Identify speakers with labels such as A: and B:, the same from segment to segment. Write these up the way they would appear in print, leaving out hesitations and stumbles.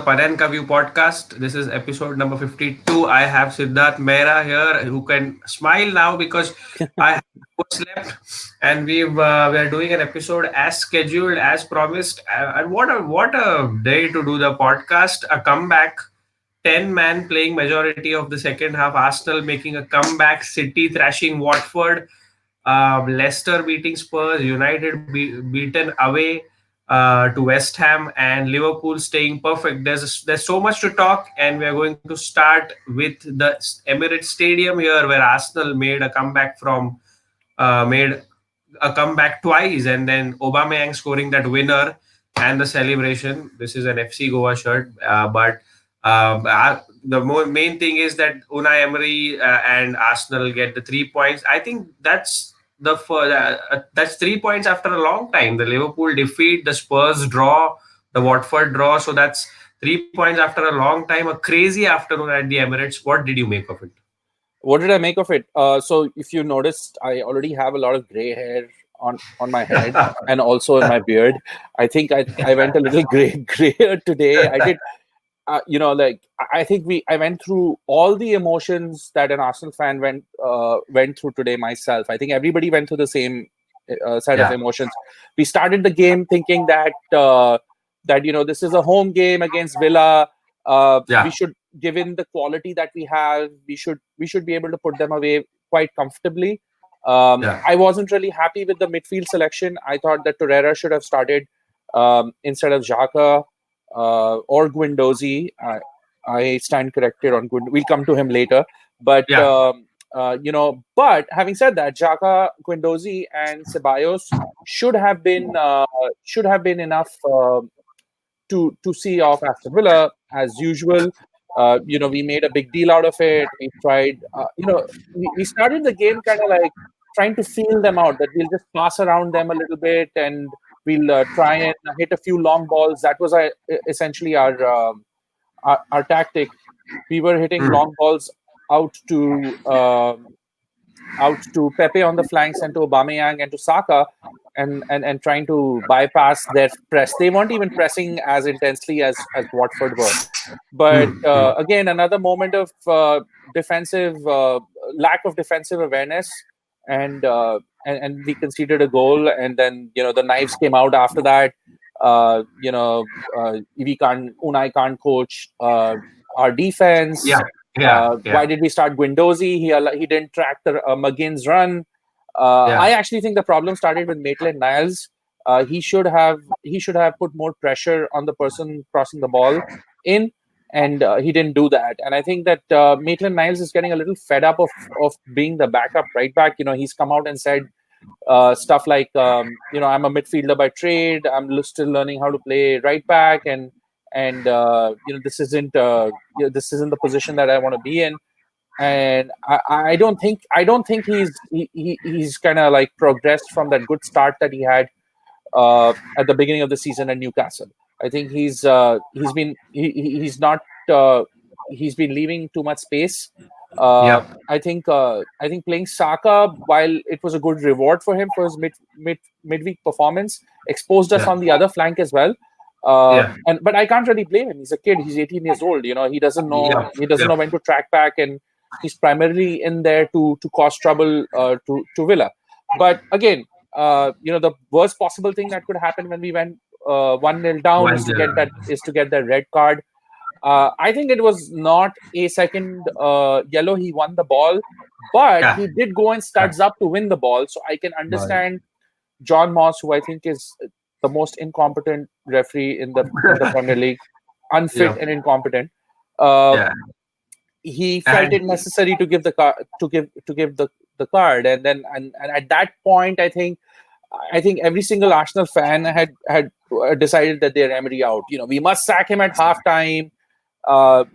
A: Panenka View podcast. This is episode number 52. I have Siddharth Mehra here who can smile now because I have slept, and we are doing an episode as scheduled, as promised. And what a day to do the podcast. A comeback. 10 man playing majority of the second half. Arsenal making a comeback. City thrashing Watford. Leicester beating Spurs. United beaten away to West Ham, and Liverpool staying perfect. There's so much to talk, and we are going to start with the Emirates Stadium here, where Arsenal made a comeback twice, and then Aubameyang scoring that winner and the celebration. This is an FC Goa shirt, but the main thing is that Unai Emery and Arsenal get the 3 points. I think that's 3 points after a long time. The Liverpool defeat, the Spurs draw, the Watford draw. So that's 3 points after a long time. A crazy afternoon at the Emirates. What did you make of it?
B: What did I make of it? So if you noticed, I already have a lot of gray hair on my head and also in my beard. I think I went a little grayer today. I did. I think I went through all the emotions that an Arsenal fan went through today myself. I think everybody went through the same set of emotions. We started the game thinking that this is a home game against Villa. We should, given the quality that we have, we should be able to put them away quite comfortably. I wasn't really happy with the midfield selection. I thought that Torreira should have started instead of Xhaka. Or Guendouzi. I stand corrected on Guendouzi. We'll come to him later. But but having said that, Xhaka, Guendouzi, and Ceballos should have been enough to see off Aston Villa as usual. We made a big deal out of it. We tried. We started the game kind of like trying to feel them out. That we'll just pass around them a little bit and we'll try and hit a few long balls. That was essentially our tactic. We were hitting long balls out to Pepe on the flanks and to Aubameyang and to Saka, and trying to bypass their press. They weren't even pressing as intensely as Watford were. But again, another moment of defensive lack of defensive awareness. And we conceded a goal, and then the knives came out after that. Unai can't coach our defense. Why did we start Guendouzi? He didn't track the McGinn's run. I actually think the problem started with Maitland-Niles. He should have put more pressure on the person crossing the ball in. And he didn't do that. And I think that Maitland-Niles is getting a little fed up of being the backup right back. He's come out and said stuff like, I'm a midfielder by trade. I'm still learning how to play right back, and this isn't the position that I want to be in. And I don't think he's kind of like progressed from that good start that he had at the beginning of the season at Newcastle. I think he's been leaving too much space. I think playing Saka, while it was a good reward for him for his midweek performance, exposed us on the other flank as well. But I can't really blame him. He's a kid. He's 18 years old. He doesn't know when to track back, and he's primarily in there to cause trouble to Villa. But again, the worst possible thing that could happen when we went 1-0 down is to get that red card. I think it was not a second yellow. He won the ball, but he did go and studs up to win the ball. So I can understand John Moss, who I think is the most incompetent referee in the Premier League, unfit and incompetent. He felt it necessary to give the card the card, and at that point, I think every single Arsenal fan had decided that they're Emery out. We must sack him at halftime.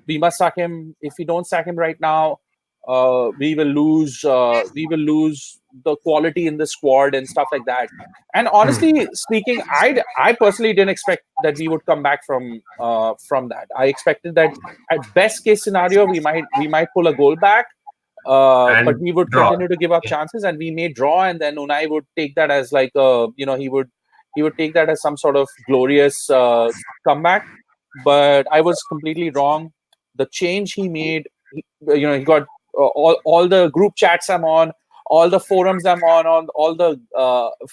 B: We must sack him. If we don't sack him right now, we will lose the quality in the squad and stuff like that. And honestly speaking, I personally didn't expect that we would come back from that. I expected that at best case scenario we might pull a goal back, but we would continue to give up chances, and we may draw, and then Unai would take that as like he would take that as some sort of glorious comeback. but I was completely wrong. The change he made, he got all the group chats I'm on, all the forums I'm on all the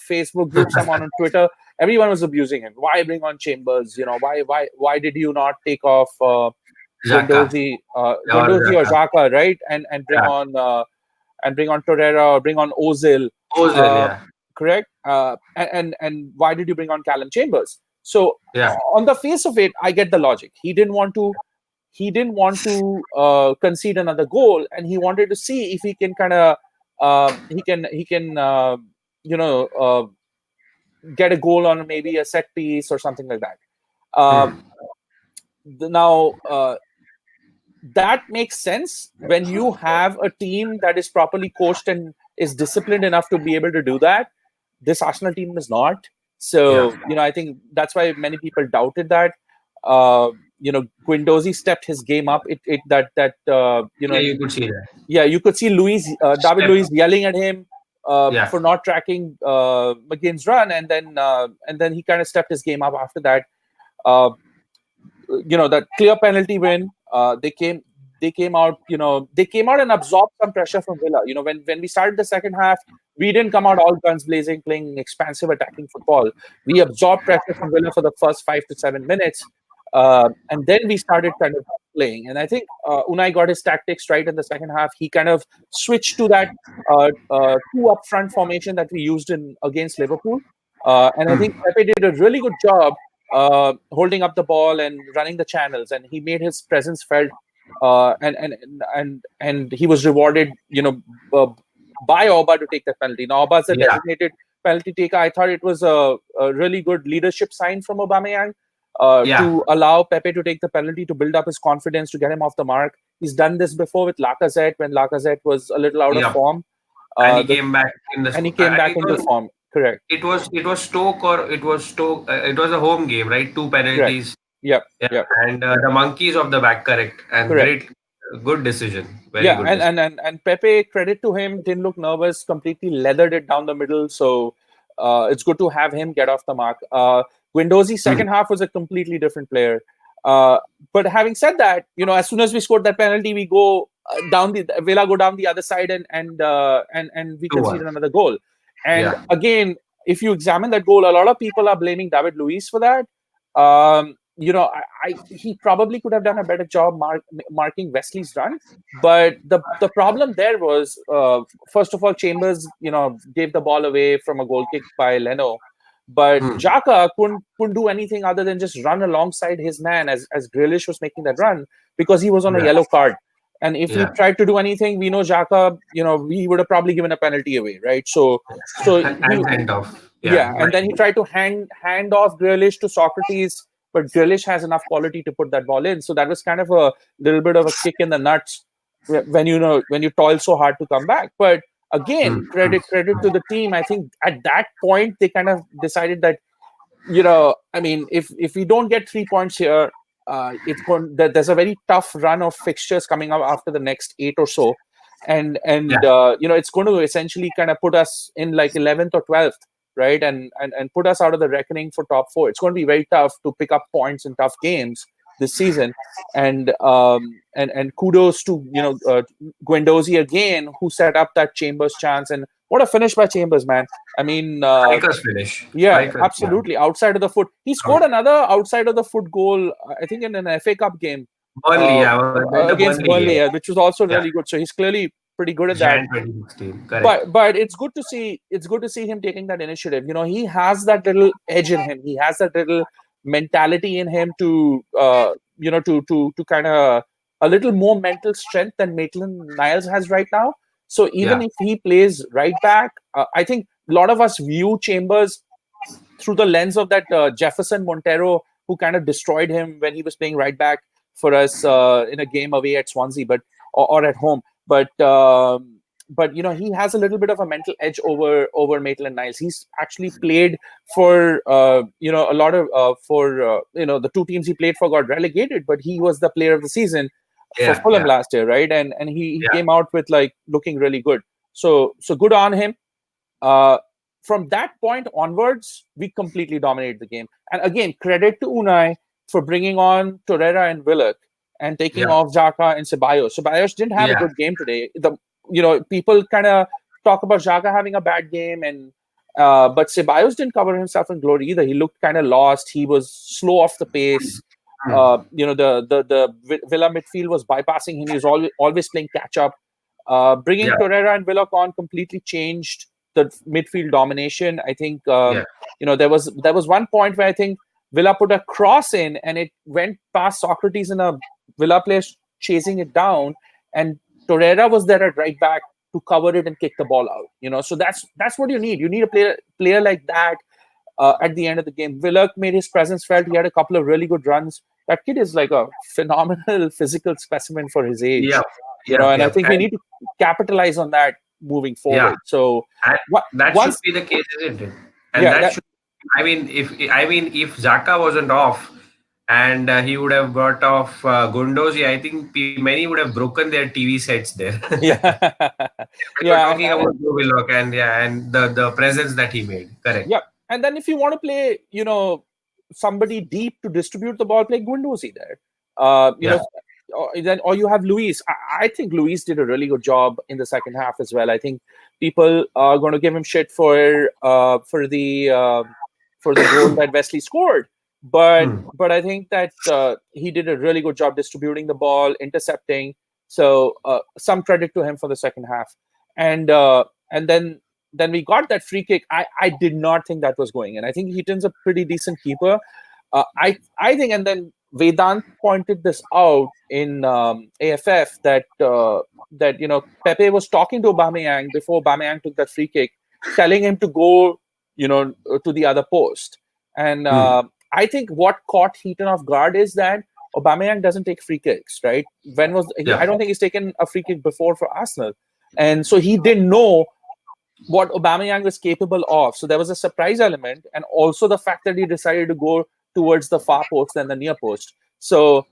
B: Facebook groups I'm on Twitter. Everyone was abusing him. Why bring on Chambers? Why did you not take off
A: Xhaka or
B: Guendouzi or
A: Xhaka.
B: Xhaka, right?
A: Yeah.
B: And bring on Torreira or bring on Ozil,
A: Ozil,
B: uh,
A: yeah.
B: correct? And why did you bring on Callum Chambers? So
A: Yeah.
B: on the face of it, I get the logic. He didn't want to concede another goal, and he wanted to see if he can kind of you know uh, get a goal on maybe a set piece or something like that. Uh,
A: Hmm.
B: Now, that makes sense when you have a team that is properly coached and is disciplined enough to be able to do that. This Arsenal team is not.
A: Yeah.
B: So, I think that's why many people doubted that. Guendouzi stepped his game up. It that
A: Yeah, you could see that.
B: Yeah, you could see David
A: Step.
B: Luiz yelling at him
A: Yeah.
B: for not tracking McGinn's run, and then he kind of stepped his game up after that. Uh, that clear penalty win. They came out and absorbed some pressure from Villa. When we started the second half, we didn't come out all guns blazing, playing expansive attacking football. We absorbed pressure from Villa for the first 5 to 7 minutes, and then we started kind of playing. And I think Unai got his tactics right in the second half. He kind of switched to that two up front formation that we used in against Liverpool, and I think
A: Hmm.
B: Pepe did a really good job holding up the ball and running the channels, and he made his presence felt. And he was rewarded, uh, by Oba to take that penalty. Now Oba's a
A: Yeah.
B: designated penalty taker. I thought it was a really good leadership sign from Aubameyang
A: Yeah.
B: to allow Pepe to take the penalty to build up his confidence to get him off the mark. He's done this before with Lacazette when Lacazette was a little out of
A: Yeah.
B: form.
A: And
B: Uh,
A: he
B: the,
A: came back in the
B: and he
A: score.
B: came
A: And
B: back into form. Correct.
A: it was Stoke or it was Stoke. It was a home game, right? Two
B: Correct.
A: penalties.
B: Yep.
A: Yeah.
B: Yep.
A: And the monkeys of the back, correct. And
B: Correct.
A: great, good decision. Very
B: Yeah,
A: good
B: and
A: decision.
B: and and, and Pepe, credit to him, didn't look nervous, completely leathered it down the middle. So it's good to have him get off the mark. Guendouzi's
A: Hmm.
B: second half was a completely different player. But having said that, as soon as we scored that penalty, we go down the Villa go down the other side, and we
A: 2-1.
B: conceded another goal. And
A: Yeah.
B: again, if you examine that goal, a lot of people are blaming David Luiz for that. He probably could have done a better job marking Wesley's run, but the problem there was, first of all, Chambers, gave the ball away from a goal kick by Leno, but
A: Hmm.
B: Xhaka couldn't do anything other than just run alongside his man as Grealish was making that run, because he was on a
A: Yeah.
B: yellow card. And if he
A: Yeah.
B: tried to do anything, we know Xhaka, he would have probably given a penalty away, right? So he
A: And sent off.
B: yeah,
A: Yeah.
B: and then
A: Right.
B: he tried to hand off Grealish to Socrates, but Grealish has enough quality to put that ball in. So that was kind of a little bit of a kick in the nuts when you toil so hard to come back. But
A: Hmm.
B: again,
A: Hmm.
B: credit to the team. I think at that point they kind of decided that, I mean, if we don't get 3 points here, there's a very tough run of fixtures coming up after the next eight or so, and
A: Yeah.
B: it's going to essentially kind of put us in like 11th or 12th, right, and put us out of the reckoning for top four. It's going to be very tough to pick up points in tough games this season, and kudos to Guendouzi again, who set up that Chambers chance, and what a finish by Chambers, man. I mean,
A: Strikers finish.
B: yeah,
A: Strikers. Yeah.
B: absolutely. Outside of the foot. He scored another outside of the foot goal, I think, in an FA Cup game
A: Burnley.
B: uh,
A: Yeah. The
B: against
A: Burnley
B: Burnley,
A: game.
B: which was also
A: Yeah.
B: really good. So he's clearly pretty good at that.
A: Jan 2016. Correct.
B: But it's good to see him taking that initiative. He has that little edge in him. He has that little mentality in him to to kind of a little more mental strength than Maitland Niles has right now. So even
A: Yeah.
B: if he plays right back, I think a lot of us view Chambers through the lens of that Jefferson Montero, who kind of destroyed him when he was playing right back for us in a game away at Swansea, or at home. But he has a little bit of a mental edge over Maitland Niles. He's actually played for a lot of for the two teams he played for got relegated, but he was the player of the season for
A: Yeah.
B: Fulham
A: Yeah.
B: last year, right? And he
A: Yeah.
B: came out with like looking really good. So good on him. Uh, from that point onwards, we completely dominated the game. And again, credit to Unai. for bringing on Torreira and Willock and taking
A: Yeah.
B: off Xhaka and Ceballos. Ceballos didn't have a
A: Yeah.
B: good game today. People kind of talk about Xhaka having a bad game, and but Ceballos didn't cover himself in glory either. He looked kind of lost. He was slow off the pace.
A: Hmm.
B: The Villa midfield was bypassing him. He was always playing catch up. Bringing
A: Yeah.
B: Torreira and Willock on completely changed the midfield domination. I think
A: Yeah.
B: there was one point where I think Villa put a cross in and it went past Socrates and a Villa player chasing it down, and Torreira was there at right back to cover it and kick the ball out. So that's what you need. You need a player like that at the end of the game. Willock made his presence felt. He had a couple of really good runs. That kid is like a phenomenal physical specimen for his age.
A: Yeah. Yeah.
B: And I
A: Yeah.
B: think we need to capitalize on that moving
A: Yeah.
B: forward. So
A: And that should
B: once,
A: be the case, isn't it? And
B: yeah,
A: that should. If Xhaka wasn't off, and he would have got off Gundozi, I think many would have broken their TV sets there.
B: yeah,
A: We were
B: yeah,
A: talking about Joe Willock and the presence that he made. Correct.
B: yeah. And then if you want to play, somebody deep to distribute the ball, play Guendouzi there.
A: Yeah.
B: Or you have Luis. I think Luis did a really good job in the second half as well. I think people are going to give him shit for the goal that Wesley scored, but
A: Hmm.
B: I think that he did a really good job distributing the ball, intercepting. So some credit to him for the second half, and then we got that free kick. I did not think that was going in. I think Heaton's a pretty decent keeper. I think, and then Vedant pointed this out in AFF that Pepe was talking to Aubameyang before Aubameyang took that free kick, telling him to go to the other post. And I think what caught Heaton off guard is that Aubameyang doesn't take free kicks, right?
A: Yeah.
B: I don't think he's taken a free kick before for Arsenal, and so he didn't know what Aubameyang was capable of. So there was a surprise element, and also the fact that he decided to go towards the far post than the near post. So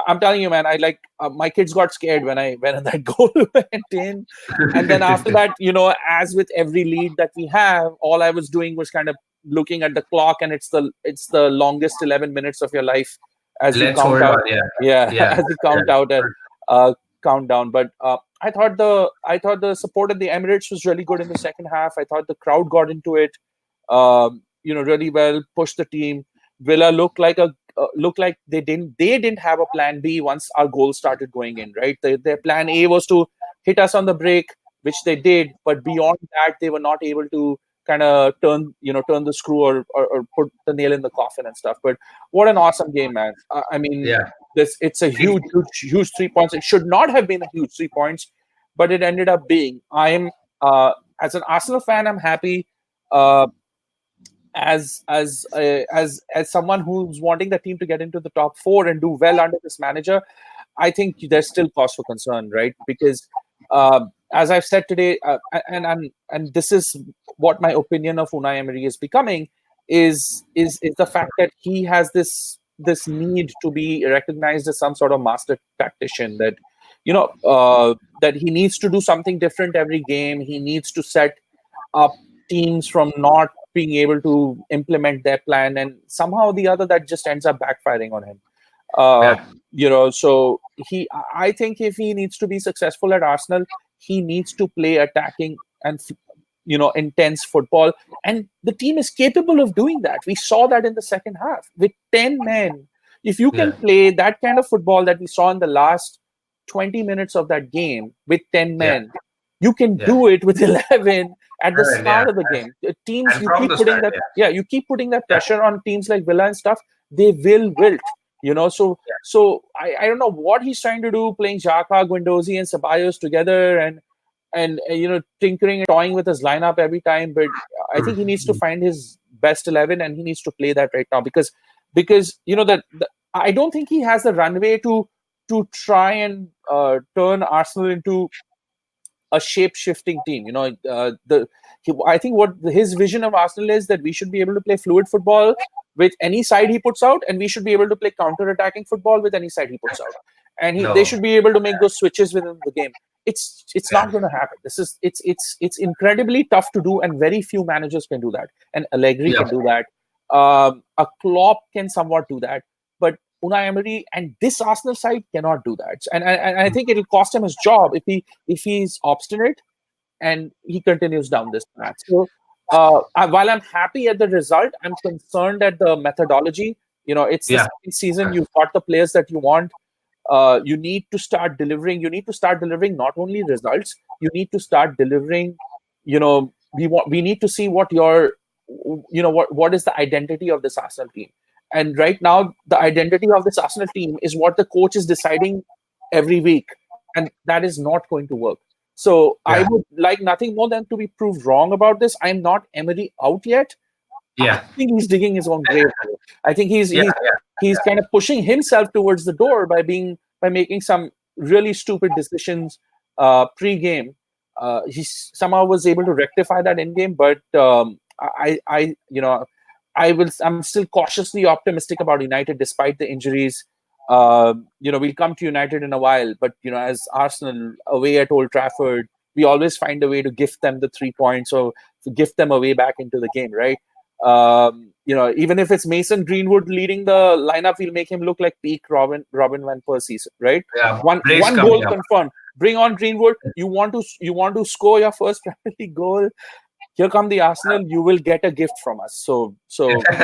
B: I'm telling you, man, I my kids got scared when that goal went in, and then after that, as with every lead that we have, all I was doing was kind of looking at the clock, and it's the longest 11 minutes of your life as you
A: Let's
B: count
A: hold
B: out.
A: on. Yeah.
B: Yeah,
A: Yeah.
B: as you count out and countdown. But I thought the support at the Emirates was really good in the second half. I thought the crowd got into it, really well, pushed the team. Villa looked like they didn't have a plan B once our goals started going in. Right, their plan A was to hit us on the break, which they did, but beyond that, they were not able to kind of turn the screw or put the nail in the coffin and stuff. But what an awesome game, man! I mean,
A: Yeah.
B: it's a huge 3 points. It should not have been a huge 3 points, but it ended up being. I'm as an Arsenal fan, I'm happy. As someone who's wanting the team to get into the top four and do well under this manager, I think there's still cause for concern, right? Because as I've said today, and this is what my opinion of Unai Emery is becoming, is the fact that he has this need to be recognized as some sort of master tactician, that that he needs to do something different every game. He needs to set up teams from not being able to implement their plan, and somehow or the other that just ends up backfiring on him. So I think if he needs to be successful at Arsenal, he needs to play attacking and intense football, and the team is capable of doing that. We saw that in the second half with 10 men. If you can play that kind of football that we saw in the last 20 minutes of that game with 10 men, you can do it with 11 at the start of the game. Teams,
A: And
B: you
A: from
B: keep
A: the
B: putting
A: start,
B: that, you keep putting that pressure on teams like Villa and stuff, they will wilt. So I don't know what he's trying to do, playing Xhaka, Guendouzi, and Ceballos together, and tinkering and toying with his lineup every time. But I think he needs to find his best 11, and he needs to play that right now, because that I don't think he has the runway to try and turn Arsenal into a shape-shifting team. I think what his vision of Arsenal is, that we should be able to play fluid football with any side he puts out, and we should be able to play counter-attacking football with any side he puts out, and they should be able to make those switches within the game. It's not going to happen. It's incredibly tough to do, and very few managers can do that. And Allegri can do that. A Klopp can somewhat do that, but Unai Emery and this Arsenal side cannot do that, and I think it'll cost him his job if he's obstinate and he continues down this path. So while I'm happy at the result, I'm concerned at the methodology. It's the
A: Yeah,
B: second season. You've got the players that you want. You need to start delivering. You need to start delivering not only results. You need to start delivering. We need to see what what is the identity of this Arsenal team. And right now, the identity of this Arsenal team is what the coach is deciding every week, and that is not going to work. So I
A: yeah,
B: would like nothing more than to be proved wrong about this. I'm not Emery out yet. I
A: yeah,
B: think he's digging his own grave. I think he's
A: yeah,
B: he's
A: yeah,
B: he's kind of pushing himself towards the door by making some really stupid decisions pre-game. He somehow was able to rectify that in game, but I'm still cautiously optimistic about United despite the injuries. We'll come to United in a while, but as Arsenal away at Old Trafford, we always find a way to gift them the 3 points or to gift them a way back into the game, right? Even if it's Mason Greenwood leading the lineup, we'll make him look like peak Robin van Persie, right?
A: yeah. Brace
B: One goal
A: coming up.
B: confirmed. Bring on Greenwood. You want to score your first Premier League goal. Here come the Arsenal. You will get a gift from us. So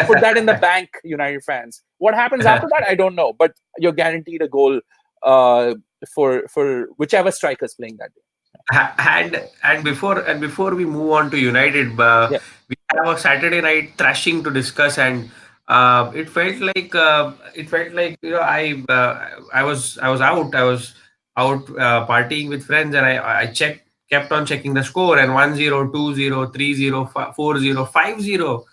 B: put that in the bank, United fans. What happens after that, I don't know. But you're guaranteed a goal for whichever striker's playing that day.
A: And before we move on to United,
B: Yeah.
A: we have a Saturday night thrashing to discuss, and it felt like I was out partying with friends, and I kept on checking the score, and 1-0, 2-0, 3-0, 4-0, 5-0,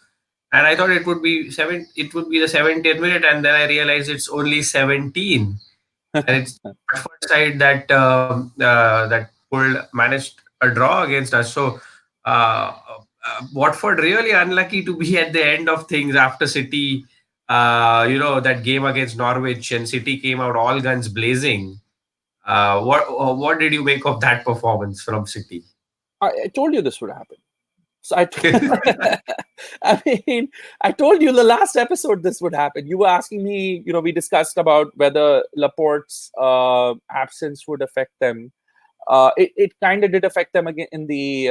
A: and I thought it would be the 70th minute, and then I realized it's only 17, and it's Watford side that managed a draw against us. So Watford really unlucky to be at the end of things after City. That game against Norwich, and City came out all guns blazing. What did you make of that performance from City?
B: I told you this would happen. So I mean, I told you the last episode this would happen. You were asking me, we discussed about whether Laporte's absence would affect them. It kind of did affect them again in the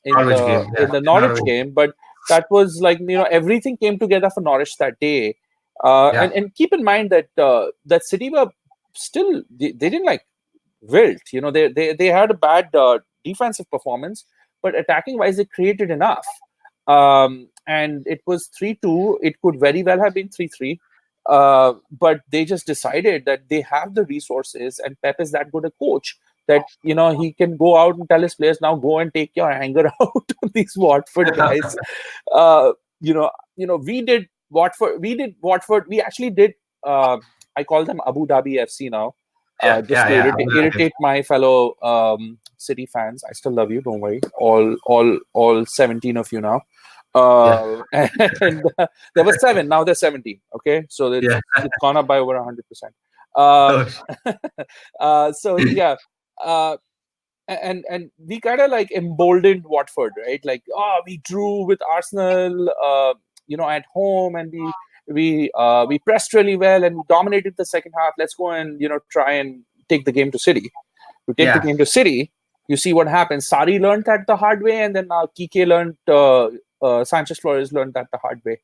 A: Norwich game, yeah,
B: Norwich
A: Norwich,
B: game, but that was like everything came together for Norwich that day.
A: yeah,
B: And keep in mind that that City were still they didn't like wilt. They had a bad defensive performance, but attacking wise, they created enough. And it was 3-2. It could very well have been 3-3. But they just decided that they have the resources, and Pep is that good a coach that he can go out and tell his players, now go and take your anger out on these Watford guys. Uh, we did Watford. We actually did. I call them Abu Dhabi FC now,
A: yeah,
B: just
A: yeah,
B: to
A: yeah.
B: irritate my fellow City fans. I still love you. Don't worry. All 17 of you now.
A: Yeah,
B: And there were 7. Now there's 17. Okay, so it's
A: yeah.
B: it's gone up by over 100%. Uh,
A: Oh,
B: so yeah, uh, and we kind of like emboldened Watford, right? Like, we drew with Arsenal, at home, and we pressed really well and we dominated the second half. Let's go and try and take the game to City. We take the
A: yeah,
B: game to City. You see what happens. Sari learned that the hard way, and then Kike learned. Sanchez Flores learned that the hard way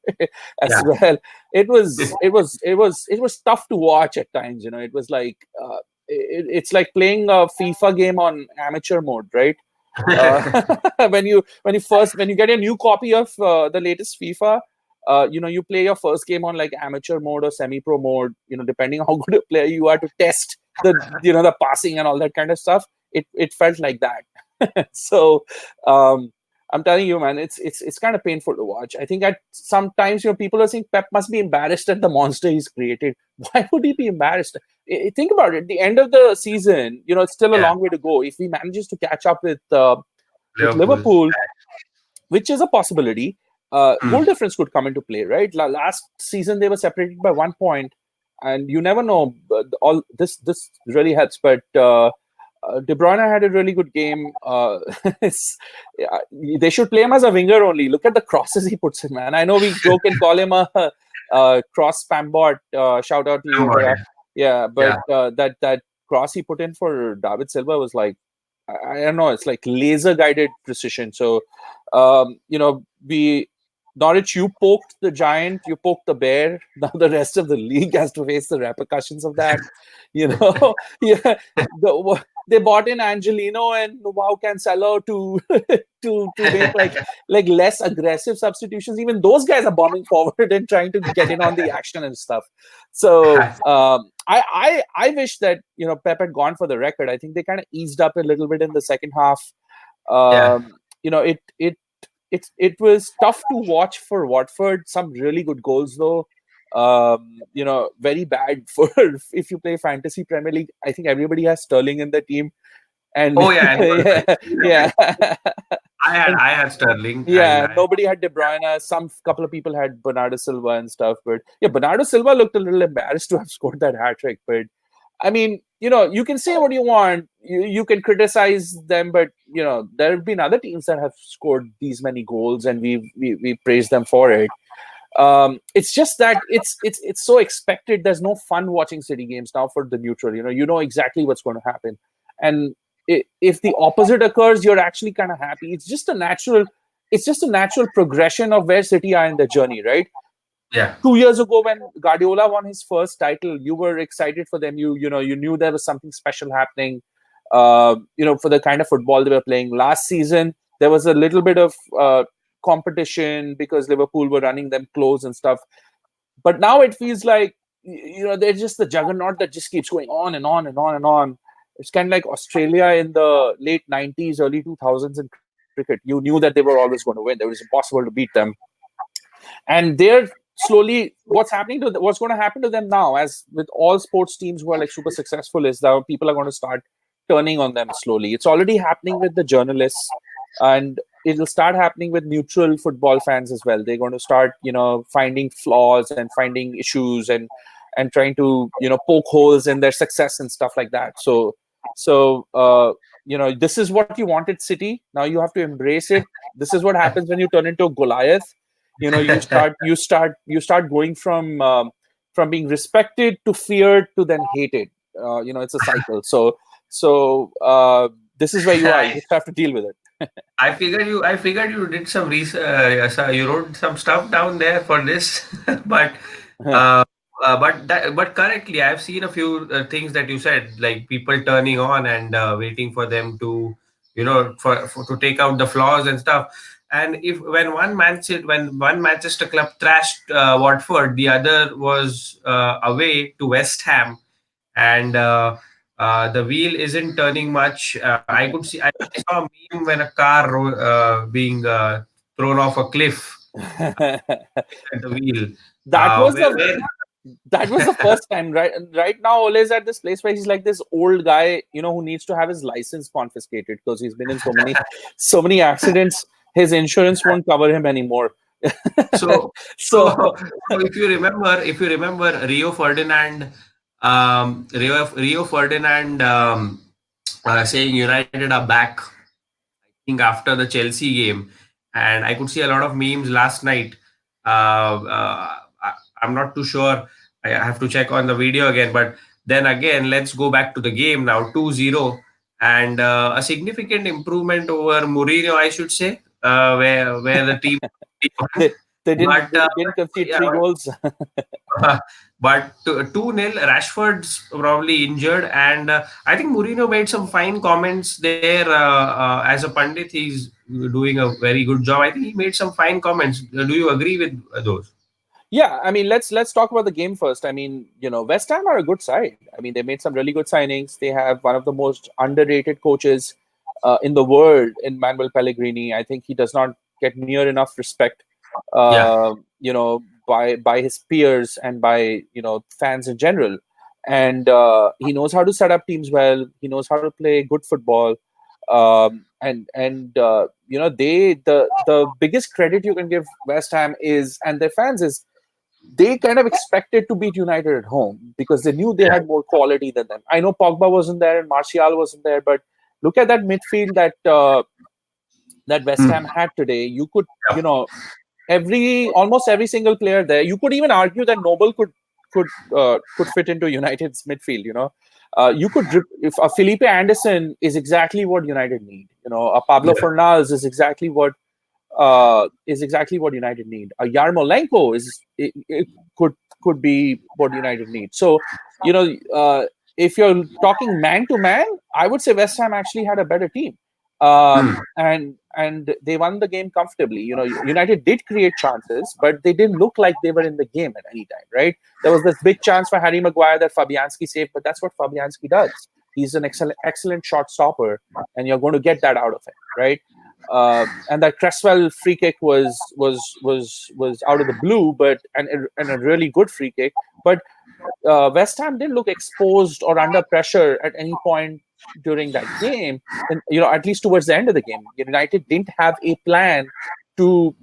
B: as
A: yeah.
B: well. It was tough to watch at times. It was like it's like playing a FIFA game on amateur mode, right? When you get a new copy of the latest FIFA, you play your first game on like amateur mode or semi-pro mode. Depending on how good a player you are, to test the passing and all that kind of stuff. It felt like that. So I'm telling you, man, it's kind of painful to watch. I think at sometimes people are saying Pep must be embarrassed at the monster he's created. Why would he be embarrassed? Think about it. The end of the season, it's still a
A: Yeah,
B: long way to go. If he manages to catch up with
A: Liverpool.
B: Liverpool, which is a possibility,
A: Hmm.
B: goal difference could come into play, right? Last season they were separated by 1 point, and you never know. All this really helps, but. De Bruyne had a really good game. They should play him as a winger only. Look at the crosses he puts in, man. I know we joke and call him a cross Spambot. Shout out to you over
A: Somebody.
B: there. Yeah,
A: Yeah.
B: but that cross he put in for David Silva was like, I don't know, it's like laser guided precision. So, we Norwich, you poked the giant, you poked the bear. Now the rest of the league has to face the repercussions of that. Yeah, they bought in Angelino and Wow Cancelo to to make like less aggressive substitutions. Even those guys are bombing forward and trying to get in on the action and stuff. So I wish that Pep had gone for the record. I think they kind of eased up a little bit in the second half.
A: Yeah.
B: Um, it was tough to watch for Watford. Some really good goals though. Very bad for if you play fantasy Premier League. I think everybody has Sterling in the team, and
A: Oh yeah, and
B: yeah, yeah. And
A: I had Sterling, and
B: yeah, nobody had De Bruyne. Some couple of people had Bernardo Silva and stuff, but yeah, Bernardo Silva looked a little embarrassed to have scored that hat trick. But I mean, you can say what you want. You can criticize them, but there have been other teams that have scored these many goals, and we praise them for it. It's just that it's so expected. There's no fun watching City games now for the neutral. You know exactly what's going to happen, and if the opposite occurs, you're actually kind of happy. It's just a natural progression of where City are in the journey, right?
A: yeah,
B: 2 years ago, when Guardiola won his first title, you were excited for them. You knew there was something special happening. For the kind of football they were playing last season. There was a little bit of competition because Liverpool were running them close and stuff. But now it feels like they're just the juggernaut that just keeps going on and on and on and on. It's kind of like Australia in the late 90s, early 2000s in cricket. You knew that they were always going to win. It was impossible to beat them. And they're slowly what's going to happen to them now, as with all sports teams who are like super successful, is that people are going to start turning on them slowly. It's already happening with the journalists, and it'll start happening with neutral football fans as well. They're going to start finding flaws and finding issues, and trying to poke holes in their success and stuff like that. So this is what you wanted, City. Now you have to embrace it. This is what happens when you turn into a Goliath. You start going from being respected to feared to then hated. It's a cycle. So this is where you are. You
A: I
B: just have to deal with it.
A: I figured you did some research. You wrote some stuff down there for this, but uh, but correctly, I've seen a few things that you said, like people turning on and waiting for them to, for to take out the flaws and stuff. And if when one Manchester club thrashed Watford, the other was away to West Ham, and the wheel isn't turning much. I saw a meme when a car being thrown off a cliff at the wheel.
B: that was
A: Where,
B: the
A: where
B: that was the first time. Right now, Ole's at this place where he's like this old guy, who needs to have his license confiscated because he's been in so many accidents. His insurance won't cover him anymore.
A: so
B: So
A: if you remember Rio Ferdinand saying United are back, think after the Chelsea game, and I could see a lot of memes last night. I'm not too sure. I have to check on the video again. But then again, let's go back to the game now. 2-0, and a significant improvement over Mourinho, I should say, where the team won.
B: they, they didn't
A: But
B: they didn't concede
A: yeah,
B: three goals.
A: but 2-0, Rashford's probably injured, and I think Mourinho made some fine comments there. As a pundit, he's doing a very good job. I think he made some fine comments. Do you agree with those?
B: Yeah, I mean, let's talk about the game first. I mean, West Ham are a good side. I mean, they made some really good signings. They have one of the most underrated coaches in the world in Manuel Pellegrini. I think he does not get near enough respect,
A: Yeah,
B: by his peers and by fans in general. And he knows how to set up teams well. He knows how to play good football. The biggest credit you can give West Ham is and their fans is they kind of expected to beat United at home because they knew they
A: yeah,
B: had more quality than them. I know Pogba wasn't there and Martial wasn't there, but look at that midfield that West
A: mm,
B: Ham had today. You could,
A: yeah,
B: almost every single player there. You could even argue that Noble could fit into United's midfield. You could if a Felipe Anderson is exactly what United need. A Pablo
A: Yeah.
B: Fornals is exactly what United need. A Yarmolenko it could be what United need. So, if you're talking man to man, I would say West Ham actually had a better team,
A: Hmm.
B: and they won the game comfortably. United did create chances, but they didn't look like they were in the game at any time. Right? There was this big chance for Harry Maguire that Fabianski saved, but that's what Fabianski does. He's an excellent shot stopper, and you're going to get that out of him, right? And that Cresswell free kick was out of the blue, but and a really good free kick. But West Ham didn't look exposed or under pressure at any point during that game. And at least towards the end of the game, United didn't have a plan to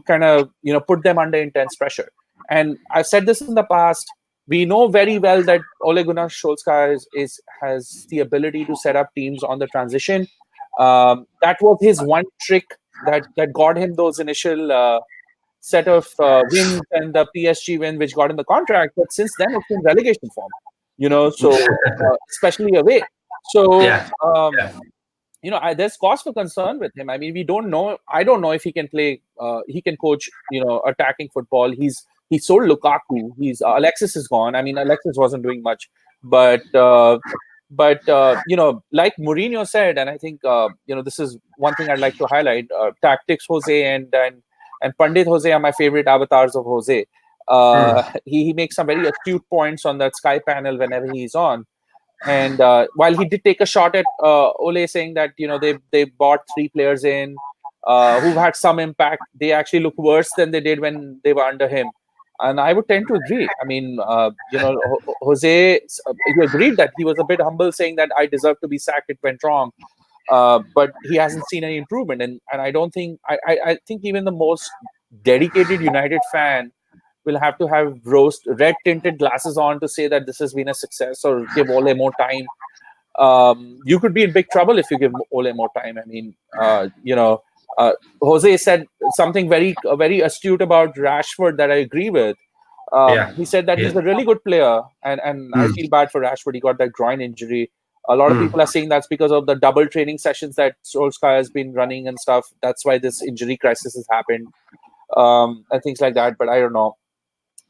B: kind of put them under intense pressure. And I've said this in the past. We know very well that Ole Gunnar Solskjaer has the ability to set up teams on the transition. That was his one trick that got him those initial set of wins and the PSG win, which got him the contract. But since then, it's been relegation form, so especially away. So,
A: Yeah. Yeah.
B: there's cause for concern with him. I mean, we don't know. I don't know if he can play. He can coach, attacking football. He sold Lukaku. Alexis is gone. I mean, Alexis wasn't doing much, but like Mourinho said, and I think this is one thing I'd like to highlight. Tactics Jose and Pandit Jose are my favorite avatars of Jose.
A: Hmm.
B: He makes some very astute points on that Sky panel whenever he's on. And while he did take a shot at Ole, saying that they bought 3 players in who've had some impact, they actually look worse than they did when they were under him. And I would tend to agree. I mean, Jose, he agreed that he was a bit humble, saying that I deserve to be sacked. It went wrong. But he hasn't seen any improvement, and I don't think I think even the most dedicated United fan will have to have red tinted glasses on to say that this has been a success or give Ole more time. You could be in big trouble if you give Ole more time. I mean, Jose said something very astute about Rashford that I agree with.
A: Yeah.
B: He said that
A: Yeah.
B: he's a really good player, and I
A: Hmm.
B: feel bad for Rashford. He got that groin injury. A lot of
A: Hmm.
B: people are saying that's because of the double training sessions that Solskjaer has been running and stuff. That's why this injury crisis has happened, and things like that. But I don't know.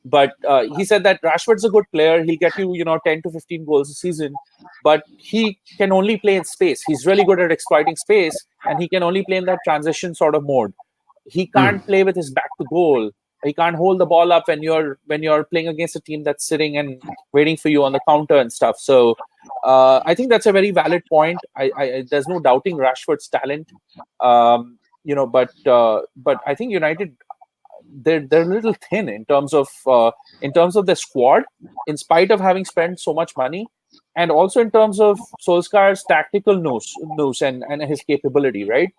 B: But he said that Rashford's a good player. He'll get you, 10 to 15 goals a season, but he can only play in space. He's really good at exploiting space, and he can only play in that transition sort of mode. He
A: Hmm.
B: can't play with his back to goal. He can't hold the ball up when you're playing against a team that's sitting and waiting for you on the counter and stuff. So I think that's a very valid point. There's no doubting Rashford's talent. But I think United, they're a little thin in terms of the squad, in spite of having spent so much money, and also in terms of Solskjaer's tactical nose and his capability. Right,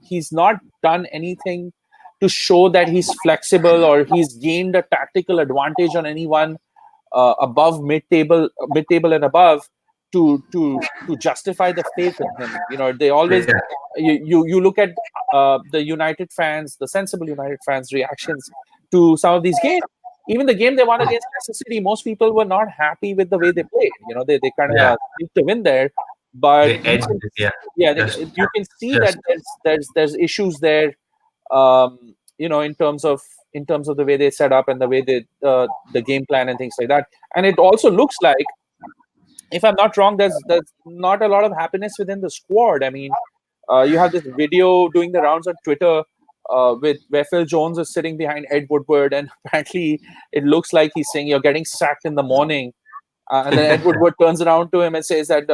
B: he's not done anything to show that he's flexible or he's gained a tactical advantage on anyone above mid table and above to justify the faith in him. They always
A: Yeah.
B: you look at the United fans, the sensible United fans' reactions to some of these games. Even the game they won against Leicester City, most people were not happy with the way they played. They kind
A: Yeah.
B: of need to win there, but
A: They edged it. Yeah.
B: yeah,
A: Just.
B: you can see
A: Just.
B: that there's issues there. In terms of the way they set up and the way the game plan and things like that. And it also looks like, if I'm not wrong, there's not a lot of happiness within the squad. I mean, you have this video doing the rounds on Twitter with where Phil Jones is sitting behind Ed Woodward, and apparently it looks like he's saying you're getting sacked in the morning, and then Ed Woodward turns around to him and says that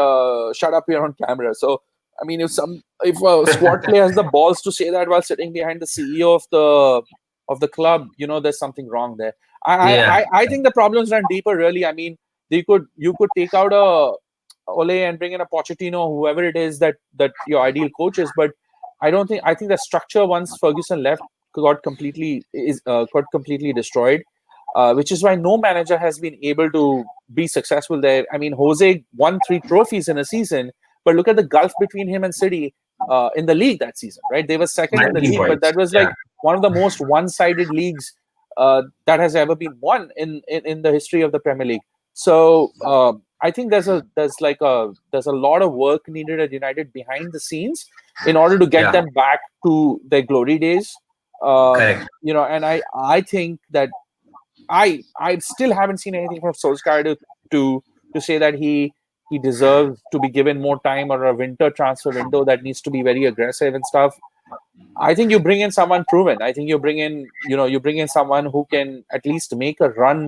B: shut up, you're on camera. So I mean, if a squad player has the balls to say that while sitting behind the CEO of the club, there's something wrong there.
A: Yeah.
B: I think the problems run deeper. Really, I mean, you could take out a Ole and bring in a Pochettino, whoever it is that your ideal coach is. But I think the structure once Ferguson left got completely destroyed, which is why no manager has been able to be successful there. I mean, Jose won 3 trophies in a season, but look at the gulf between him and City in the league that season, right? They were second in the
A: 19
B: league, but
A: points.
B: that was
A: Yeah.
B: like one of the most one-sided leagues that has ever been won in the history of the Premier League. So I think there's a lot of work needed at United behind the scenes in order to get
A: Yeah,
B: them back to their glory days.
A: correct.
B: And I think that I still haven't seen anything from Solskjaer to to say that he deserves to be given more time or a winter transfer window that needs to be very aggressive and stuff. I think you bring in someone proven. I think you bring in someone who can at least make a run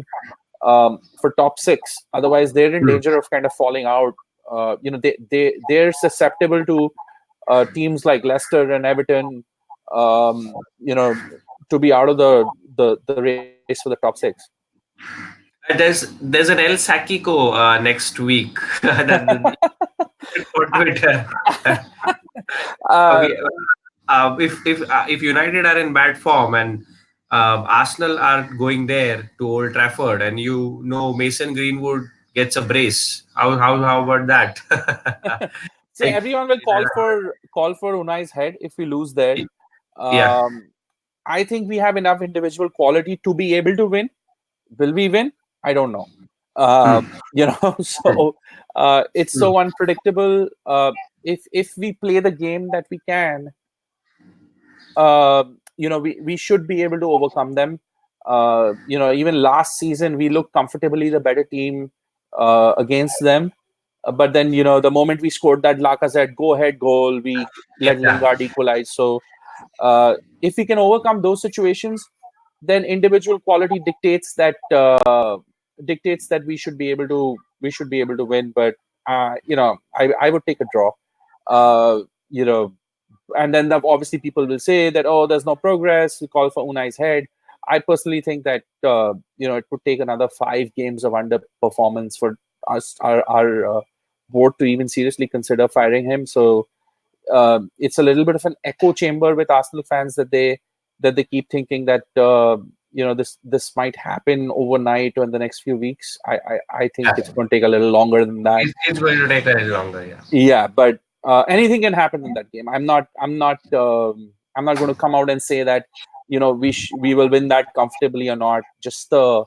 B: for top six. Otherwise, they're in
A: Hmm.
B: danger of kind of falling out. They're susceptible to teams like Leicester and Everton. To be out of the race for the top six.
A: There's an El Sakiko next week. On Twitter.
B: uh,
A: We, if United are in bad form and Arsenal are going there to Old Trafford, and Mason Greenwood gets a brace, how about that?
B: See,
A: Like,
B: everyone will call for Unai's head if we lose there.
A: yeah.
B: Um, I think we have enough individual quality to be able to win. Will we win? I don't know.
A: Hmm. Hmm.
B: So it's
A: Hmm.
B: so unpredictable. If we play the game that we can, we should be able to overcome them. Even last season we looked comfortably the better team against them. But then, the moment we scored that Lacazette go-ahead goal, we let
A: Yeah.
B: Lingard equalize. So if we can overcome those situations, then individual quality dictates that we should be able to win. But I would take a draw. Uh, you know, and then obviously people will say that, oh, there's no progress. We call for Unai's head. I personally think that it would take another 5 games of underperformance for our board to even seriously consider firing him. So it's a little bit of an echo chamber with Arsenal fans that they keep thinking that this might happen overnight or in the next few weeks. I think
A: Yeah.
B: it's going to take a little longer than that.
A: It's going to take a little longer. Yeah.
B: Yeah, but anything can happen in that game. I'm not going to come out and say that we will win that comfortably or not. Just the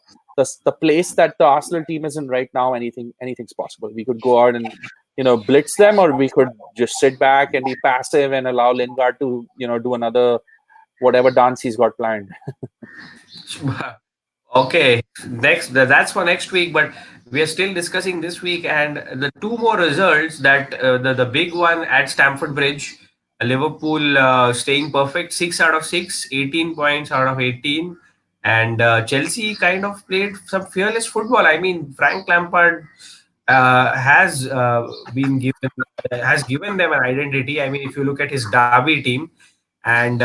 B: place that the Arsenal team is in right now, anything's possible. We could go out and blitz them, or we could just sit back and be passive and allow Lingard to do another whatever dance he's got planned.
A: Okay, that's for next week, but we are still discussing this week and the two more results that the big one at Stamford Bridge, Liverpool staying perfect, 6 out of 6, 18 points out of 18, and Chelsea kind of played some fearless football. I mean, Frank Lampard has given them an identity. I mean, if you look at his Derby team, and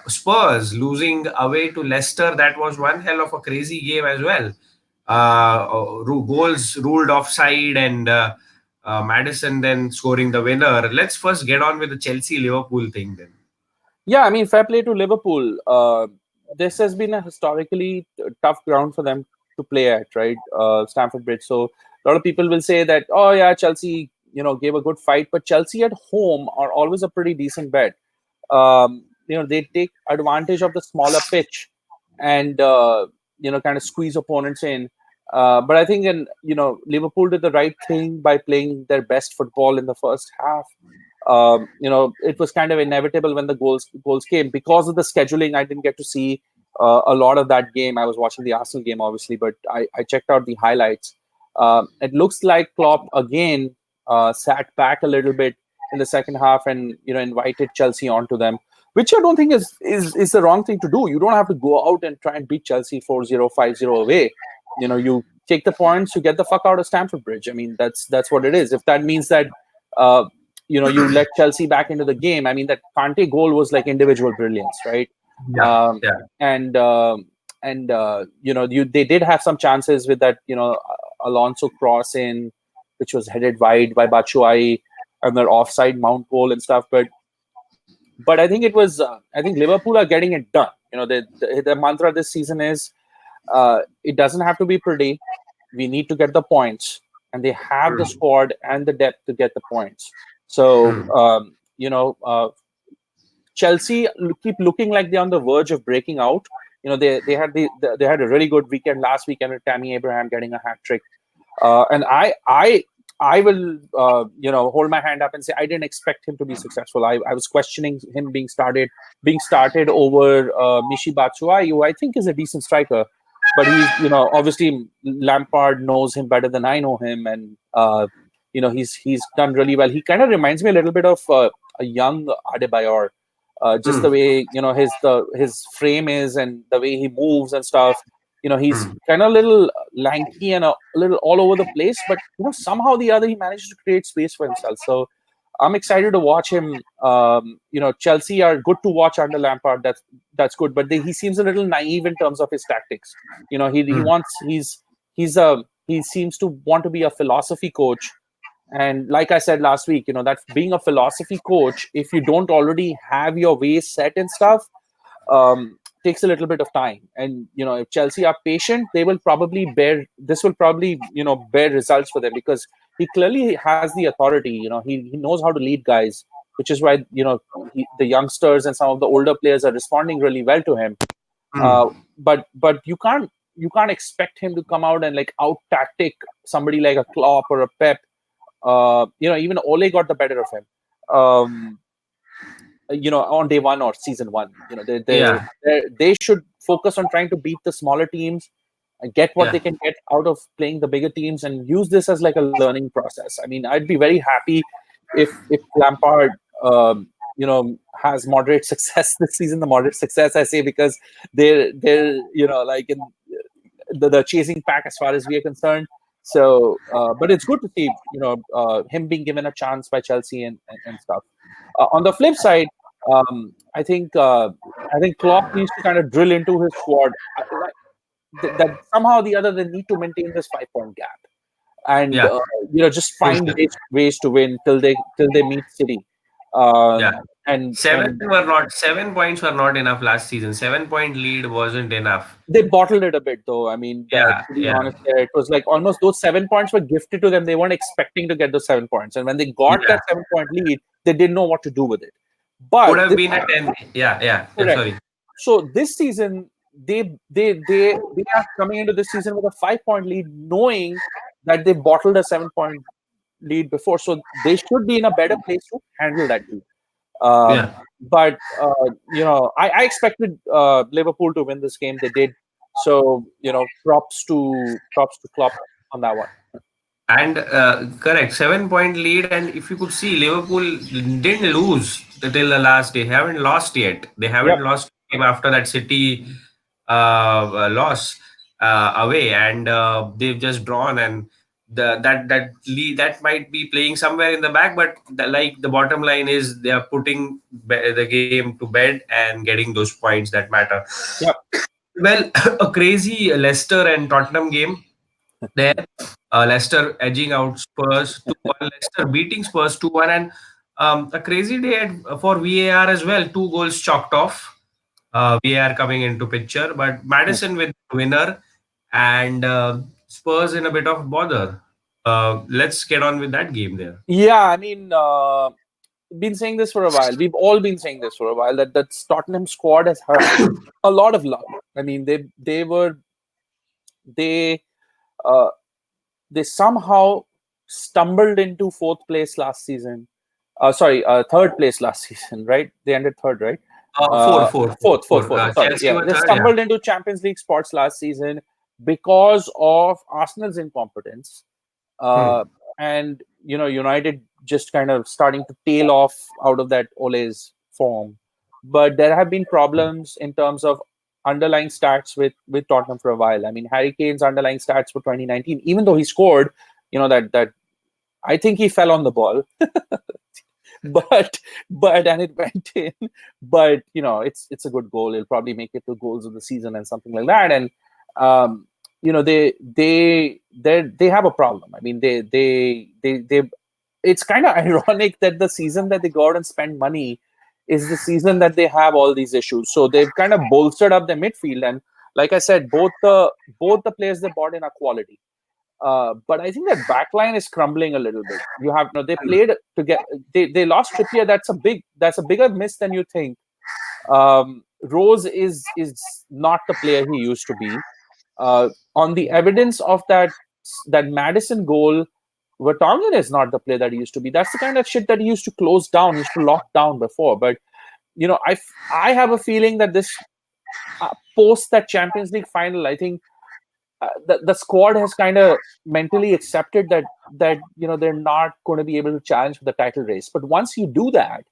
A: Spurs losing away to Leicester, that was one hell of a crazy game as well. Goals ruled offside, and Madison then scoring the winner. Let's first get on with the Chelsea Liverpool thing then.
B: Yeah, I mean, fair play to Liverpool. This has been a historically tough ground for them to play at, right? Stamford Bridge. So a lot of people will say that, oh yeah, Chelsea, gave a good fight, but Chelsea at home are always a pretty decent bet. They take advantage of the smaller pitch and kind of squeeze opponents in. But I think Liverpool did the right thing by playing their best football in the first half. It was kind of inevitable when the goals came because of the scheduling. I didn't get to see a lot of that game. I was watching the Arsenal game, obviously, but I checked out the highlights. It looks like Klopp again sat back a little bit in the second half and invited Chelsea onto them, which I don't think is the wrong thing to do. You don't have to go out and try and beat Chelsea 4-0, 5-0 away. You take the points, you get the fuck out of Stamford Bridge. I mean, that's what it is. If that means that uh, you let Chelsea back into the game. I mean, that Kante goal was like individual brilliance, right?
A: Yeah,
B: Um,
A: yeah.
B: and they did have some chances with that Alonso cross in, which was headed wide by Batshuayi, and their offside Mount goal and stuff. But I think I think Liverpool are getting it done. The mantra this season is it doesn't have to be pretty. We need to get the points, and they have the
A: Hmm.
B: squad and the depth to get the points. So
A: Hmm.
B: Chelsea keep looking like they're on the verge of breaking out. They had they had a really good weekend last weekend with Tammy Abraham getting a hat trick. And I will hold my hand up and say I didn't expect him to be successful. I was questioning him being started over Mishi Batshuayi, who I think is a decent striker, but he's obviously Lampard knows him better than I know him, and he's done really well. He kind of reminds me a little bit of a young Adebayor, just the
A: Hmm.
B: way his frame is and the way he moves and stuff. He's
A: Hmm.
B: kind of a little lanky and a little all over the place, but somehow the other he managed to create space for himself. So I'm excited to watch him. Chelsea are good to watch under Lampard. That's good, but he seems a little naive in terms of his tactics. He
A: Hmm.
B: wants he seems to want to be a philosophy coach, and like I said last week, that being a philosophy coach, if you don't already have your ways set and stuff, takes a little bit of time. And if Chelsea are patient, they will probably bear this will probably bear results for them, because he clearly has the authority. He knows how to lead guys, which is why the youngsters and some of the older players are responding really well to him.
A: Hmm.
B: uh, but you can't expect him to come out and like out tactic somebody like a Klopp or a Pep. Even Ole got the better of him. On day one or season one.
A: Yeah.
B: They should focus on trying to beat the smaller teams and get what
A: Yeah.
B: they can get out of playing the bigger teams, and use this as like a learning process. I mean, I'd be very happy if Lampard has moderate success this season. The moderate success I say because they're like in the chasing pack as far as we are concerned. So, but it's good to see him being given a chance by Chelsea and stuff. On the flip side, I think Klopp needs to kind of drill into his squad, like, that somehow or the other they need to maintain this 5 point gap, and
A: Yeah.
B: just
A: For
B: find
A: sure.
B: ways to win till they meet City.
A: Yeah.
B: And
A: 7 points were not enough last season. 7 point lead wasn't enough.
B: they bottled it a bit, though. I mean,
A: Yeah.
B: to be
A: Yeah.
B: honest, it was like almost those 7 points were gifted to them. They weren't expecting to get those 7 points, and when they got
A: Yeah.
B: that 7 point lead, they didn't know what to do with it.
A: Could
B: But
A: have
B: this
A: been a 10. Yeah. Yeah. Yeah.
B: correct.
A: Sorry.
B: So this season, they are coming into this season with a 5 point lead, knowing that they bottled a 7 point lead before. So they should be in a better place to handle that lead.
A: Yeah.
B: But I expected Liverpool to win this game. They did. So props to Klopp on that one.
A: And correct, 7 point lead. And if you could see, Liverpool didn't lose till the last day. Haven't lost yet. They
B: Yep.
A: haven't lost game after that City loss away, and they've just drawn. And that lead, that might be playing somewhere in the back, but the bottom line is they are putting the game to bed and getting those points that matter.
B: Yep.
A: Well, a crazy Leicester and Tottenham game there. Leicester edging out Spurs 2-1. Leicester beating Spurs 2-1, and a crazy day for VAR as well. Two goals chalked off. VAR coming into picture, but Madison with winner, and Spurs in a bit of bother. Let's get on with that game there.
B: Yeah. I mean, been saying this for a while. We've all been saying this for a while that Tottenham squad has had a lot of luck. I mean, they uh, they somehow stumbled into fourth place last season. Sorry, third place last season, right? They ended third, right?
A: Four,
B: Uh,
A: four, four,
B: fourth, fourth,
A: four.
B: fourth. Sorry,
A: Chelsea
B: yeah,
A: were
B: they
A: third. Yeah,
B: stumbled into Champions League spots last season because of Arsenal's incompetence,
A: hmm.
B: uh, and United just kind of starting to tail off out of that Ole's form. But there have been problems in terms of underlying stats with Tottenham for a while. I mean, Harry Kane's underlying stats for 2019, even though he scored, that I think he fell on the ball, but and it went in. But it's a good goal. He'll probably make it to goals of the season and something like that. And they have a problem. I mean, they it's kind of ironic that the season that they go out and spend money is the season that they have all these issues. So they've kind of bolstered up their midfield, and like I said, both the players they bought in are quality. But I think that backline is crumbling a little bit. They played to get they lost Trippier. That's a bigger miss than you think. Rose is not the player he used to be. On the evidence of that Madison goal, Vertonghen is not the player that he used to be. That's the kind of shit that he used to close down, he used to lock down before. But I have a feeling that this post that Champions League final, I think the squad has kind of mentally accepted that they're not going to be able to challenge for the title race. But once you do that,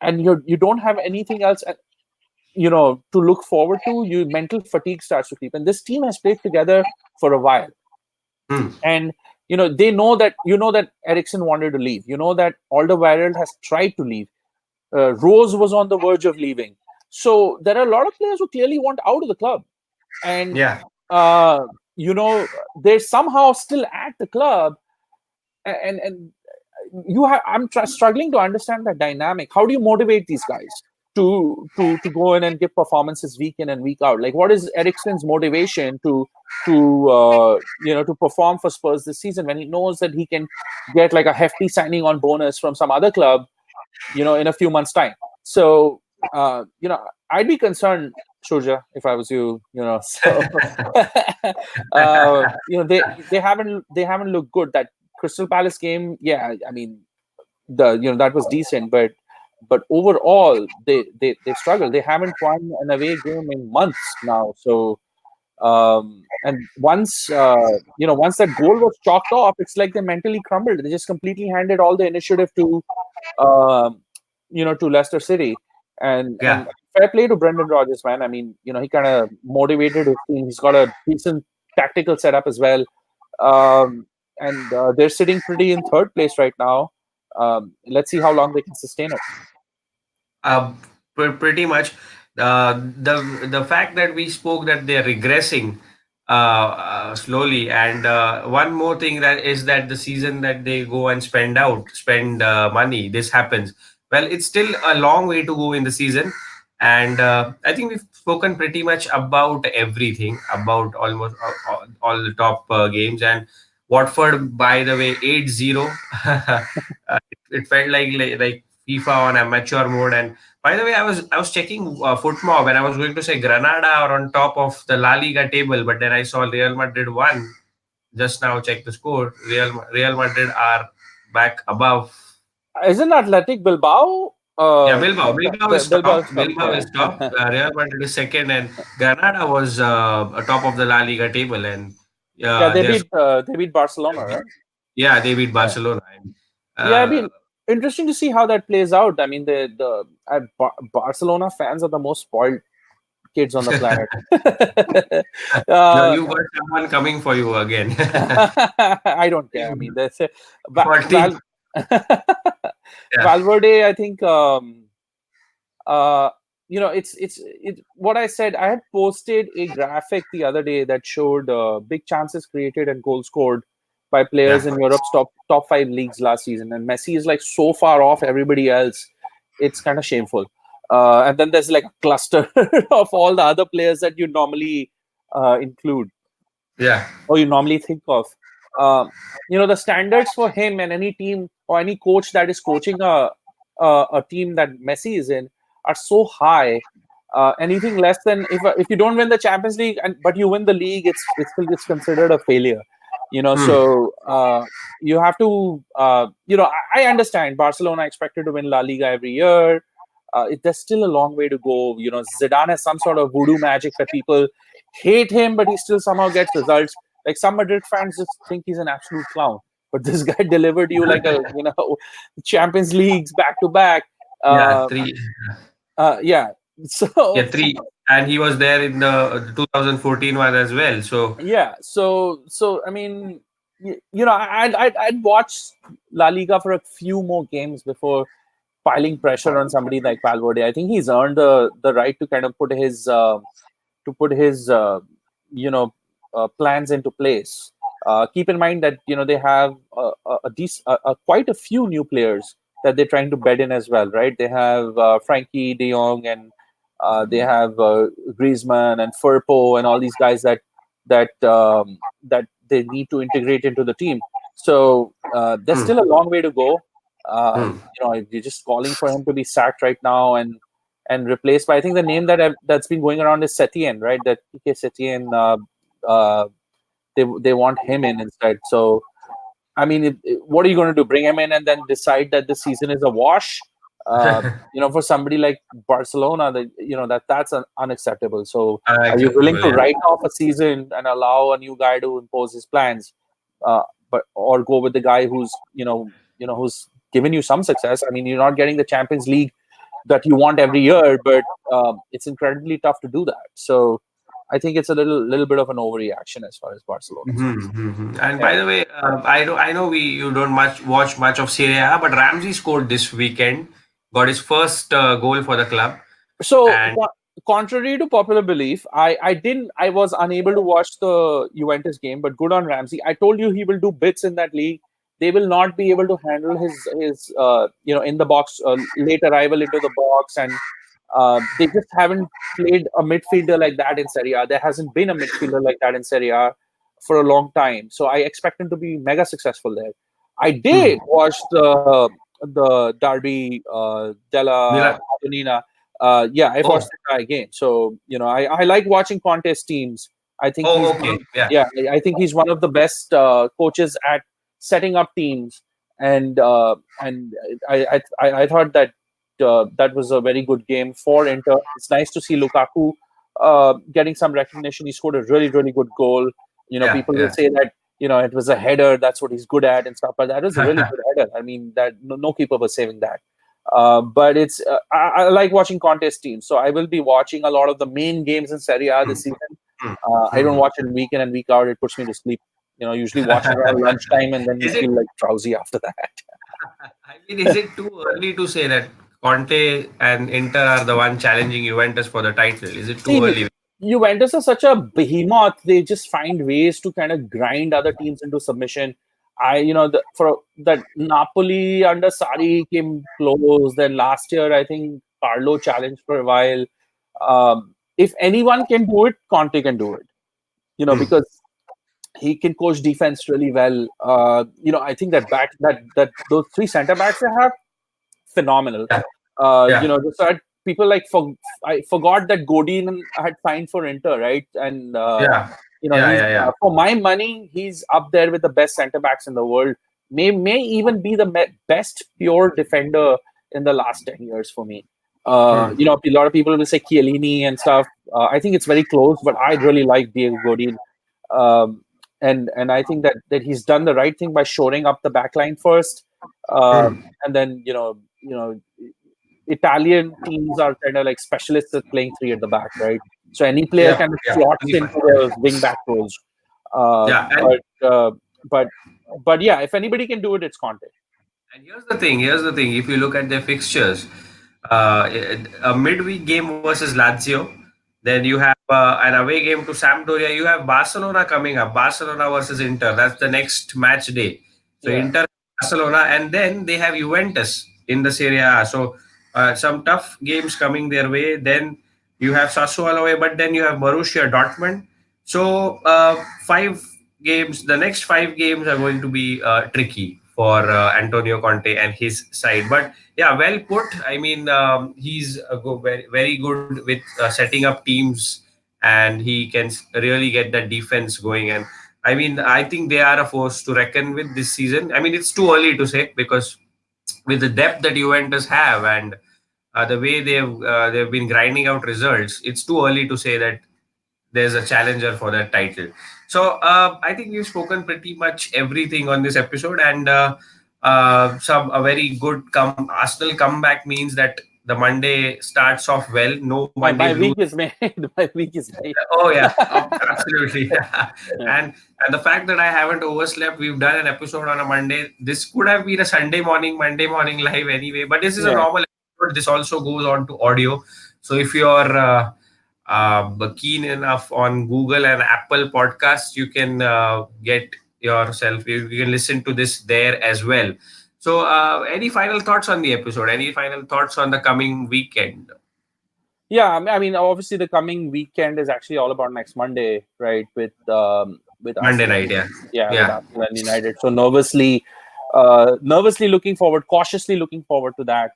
B: and you don't have anything else, to look forward to, your mental fatigue starts to creep. And this team has played together for a while,
A: Hmm.
B: and they know that Ericsson wanted to leave. You know that Alderweireld has tried to leave. Rose was on the verge of leaving. So there are a lot of players who clearly want out of the club, and
A: Yeah.
B: uh, they're somehow still at the club, and I'm struggling to understand that dynamic. How do you motivate these guys to go in and give performances week in and week out? Like, what is Ericsson's motivation to perform for Spurs this season when he knows that he can get like a hefty signing on bonus from some other club, in a few months' time? So, I'd be concerned, Shurja, if I was you. So, they haven't looked good. That Crystal Palace game, yeah, I mean, that was decent, but overall they struggled. They haven't won an away game in months now. So, and once that goal was chalked off, it's like they mentally crumbled. They just completely handed all the initiative um, to Leicester City. And
A: Yeah.
B: fair play to Brendan Rodgers, man. I mean, he kind of motivated his team. He's got a decent tactical setup as well. And they're sitting pretty in third place right now. Let's see how long they can sustain it.
A: Uh, Pretty much. The fact that we spoke that they're regressing slowly, and one more thing that is that the season that they go and spend money, this happens. Well, it's still a long way to go in the season, and I think we've spoken pretty much about everything, about almost all the top games. And Watford, by the way, 8-0. It felt like FIFA on amateur mode. And by the way, I was checking Footmob, and I was going to say Granada are on top of the La Liga table, but then I saw Real Madrid won. Just now, check the score. Real Madrid are back above.
B: Isn't Athletic Bilbao?
A: Yeah, Bilbao is
B: Bilbao
A: top.
B: is top.
A: Bilbao
B: Yeah.
A: is top. Real Madrid is second, and Granada was atop of the La Liga table, and
B: Yeah, they
A: they're
B: beat they beat Barcelona, right?
A: yeah, they beat
B: Yeah.
A: Barcelona. And,
B: Yeah, I
A: uh,
B: mean, interesting to see how that plays out. I mean, Barcelona fans are the most spoiled kids on the planet.
A: no,
B: uh,
A: you got someone coming for you again.
B: I don't care. I mean, there's
A: Faulty. Yeah.
B: Valverde. I think uh, it's what I said. I had posted a graphic the other day that showed big chances created and goals scored by players
A: Yeah.
B: in Europe's top five leagues last season, and Messi is like so far off everybody else. It's kind of shameful. And then there's like a cluster of all the other players that you normally include
A: Yeah.
B: or you normally think of. The standards for him and any team or any coach that is coaching a team that Messi is in are so high. Anything less than if you don't win the Champions League but you win the league, it's still gets considered a failure.
A: Hmm.
B: So you have to. I understand Barcelona expected to win La Liga every year. There's still a long way to go. Zidane has some sort of voodoo magic that people hate him, but he still somehow gets results. Like some Madrid fans just think he's an absolute clown, but this guy delivered you like a Champions Leagues back to back.
A: Yeah.
B: Uh,
A: Three.
B: yeah.
A: Yeah.
B: So
A: Three. And he was there in the 2014 one as well. So
B: yeah. So I mean, I'd watch La Liga for a few more games before piling pressure on somebody like Valverde. I think he's earned the right to kind of put his you know plans into place. Keep in mind that they have quite a few new players that they're trying to bed in as well, right? They have Frankie De Jong and they have Griezmann and Firpo and all these guys that they need to integrate into the team. So there's
A: hmm.
B: still a long way to go.
A: Hmm.
B: If you're just calling for him to be sacked right now, and and replaced by, I think the name that's been going around is Setien, right? That PK Setien. They want him in instead. So I mean, what are you going to do? Bring him in and then decide that the season is a wash? For somebody like Barcelona, that's unacceptable. So, are you willing
A: Unacceptable.
B: to
A: Yeah.
B: write off a season and allow a new guy to impose his plans, or go with the guy who's given you some success? I mean, you're not getting the Champions League that you want every year, but it's incredibly tough to do that. So, I think it's a little bit of an overreaction as far as Barcelona is concerned.
A: And
B: Yeah.
A: by the way, I know we you don't much watch much of Serie A, but Ramsey scored this weekend, got his first goal for the club,
B: So,
A: and
B: contrary to popular belief, I was unable to watch the Juventus game, but good on Ramsey. I told you he will do bits in that league. They will not be able to handle his in the box, late arrival into the box, and they just haven't played a midfielder like that in Serie A. There hasn't been a midfielder like that in Serie A for a long time. So I expect him to be mega successful there. I did
A: hmm,
B: watch the Derby della
A: Milan.
B: Madonnina. Yeah, I've watched
A: Oh,
B: the entire game. So I like watching Conte's teams. I think he's
A: oh,
B: one
A: okay,
B: of
A: yeah.
B: yeah, I think he's one of the best coaches at setting up teams. And I thought that that was a very good game for Inter. It's nice to see Lukaku getting some recognition. He scored a really, really good goal.
A: Yeah,
B: People will
A: yeah.
B: say that it was a header. That's what he's good at and stuff. But that was a really good header. I mean, that no keeper was saving that. But I like watching contest teams, so I will be watching a lot of the main games in Serie A
A: Hmm,
B: this season.
A: hmm,
B: I don't
A: hmm.
B: watch it week in and week out. It puts me to sleep. Usually watch it around lunchtime, and then you
A: Is it?
B: feel like drowsy after that.
A: I mean, is it too early to say that Conte and Inter are the one challenging Juventus for the title? Is it too
B: See,
A: early?
B: Juventus are such a behemoth. They just find ways to kind of grind other teams into submission. For that Napoli under Sari came close. Then last year, I think Carlo challenged for a while. If anyone can do it, Conte can do it.
A: Hmm.
B: Because he can coach defense really well. I think that those three center backs they have phenomenal.
A: Yeah, yeah,
B: So people I forgot that Godin had signed for Inter, right? And
A: yeah, yeah,
B: he's
A: yeah, yeah.
B: for my money, he's up there with the best center backs in the world. May even be the best pure defender in the last 10 years for me.
A: Hmm.
B: A lot of people will say Chiellini and stuff. I think it's very close, but I really like Diego Godin. Um, and I think that he's done the right thing by shoring up the backline first,
A: Hmm.
B: and then Italian teams are kind of like specialists at playing three at the back, right? So any player
A: Yeah,
B: kind of
A: yeah.
B: slots
A: Really fun.
B: into the wing back roles. Uh,
A: Yeah, and
B: but but yeah, if anybody can do it, it's Conte.
A: And here's the thing. Here's the thing. If you look at their fixtures, a midweek game versus Lazio, then you have an away game to Sampdoria. You have Barcelona coming up. Barcelona versus Inter. That's the next match day. So
B: Yeah.
A: Inter, Barcelona, and then they have Juventus in the Serie A. So some tough games coming their way. Then you have Sassuolo away, but then you have Borussia Dortmund. So five games. The next five games are going to be tricky for Antonio Conte and his side. But yeah, well put. I mean, he's very, very good with setting up teams, and he can really get that defense going. And I mean, I think they are a force to reckon with this season. I mean, it's too early to say because with the depth that Juventus have and the way they've been grinding out results, it's too early to say that there's a challenger for that title. So I think we've spoken pretty much everything on this episode, and some a very good Arsenal comeback means that the Monday starts off well. No Monday
B: My
A: blues.
B: week is made. My week is made.
A: Oh yeah, absolutely.
B: Yeah.
A: And the fact that I haven't overslept, we've done an episode on a Monday. This could have been a Sunday morning, Monday morning live anyway, but this is a
B: Yeah.
A: normal episode. This also goes on to audio. So if you're keen enough on Google and Apple podcasts, you can get yourself. You can listen to this there as well. So, any final thoughts on the episode? Any final thoughts on the coming weekend?
B: Yeah, I mean, obviously, the coming weekend is actually all about next Monday, right? With
A: Monday
B: Arsenal,
A: night, yeah,
B: yeah, with
A: yeah.
B: Arsenal and United. So nervously looking forward, cautiously looking forward to that.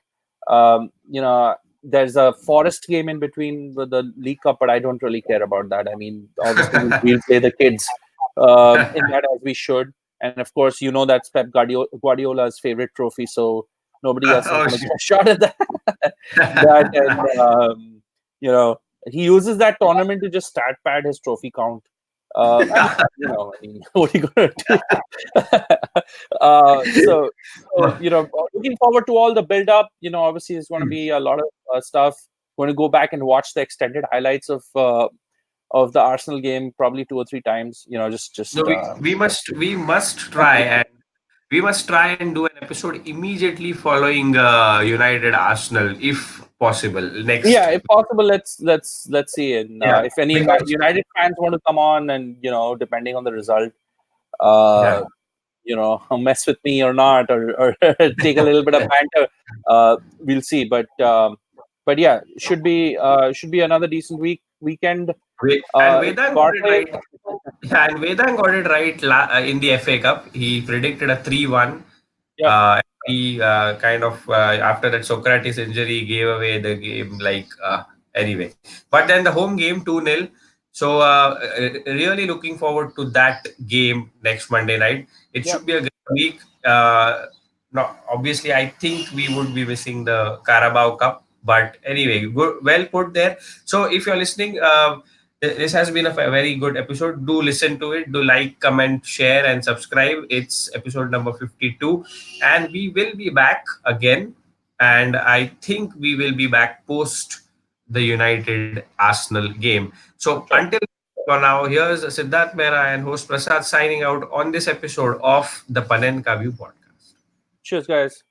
B: Um, you know, there's a Forest game in between with the League Cup, but I don't really care about that. I mean, obviously we'll play the kids in that as we should, and of course, you know that's Guardiola's favorite trophy, so nobody else is
A: Oh
B: going to get
A: shit.
B: a shot at that. That and you know he uses that tournament to just stat pad his trophy count. I mean, I mean, what are you going to do? Looking forward to all the build up. Obviously, it's going to be a lot of stuff. Going to go back and watch the extended highlights of the Arsenal game probably 2 or 3 times.
A: No, we must try and we must try and do an episode immediately following United Arsenal, if possible,
B: Yeah,
A: next.
B: if possible, let's see. And
A: Yeah,
B: if any
A: because
B: United fans want to come on, and depending on the result,
A: yeah,
B: uh, mess with me or not, or take a little bit of banter. We'll see. But yeah, should be another decent weekend.
A: and
B: It's
A: Vedant got it
B: Barclays.
A: right. Yeah, and Vedant got it right in the FA Cup. He predicted a 3-1.
B: Yep.
A: He kind of after that Socrates injury gave away the game. Like anyway, but then the home game 2-0. So really looking forward to that game next Monday night. It
B: Yep.
A: should be a great week. No, obviously, I think we would be missing the Carabao Cup, but anyway, good, well put there. So if you're listening, this has been a very good episode. Do listen to it. Do like, comment, share, and subscribe. It's episode number 52, and we will be back again. And I think we will be back post the United Arsenal game. So
B: Sure.
A: until for now, here's Siddharth Mehra and host Prasad signing out on this episode of the Panenka View podcast.
B: Cheers, guys.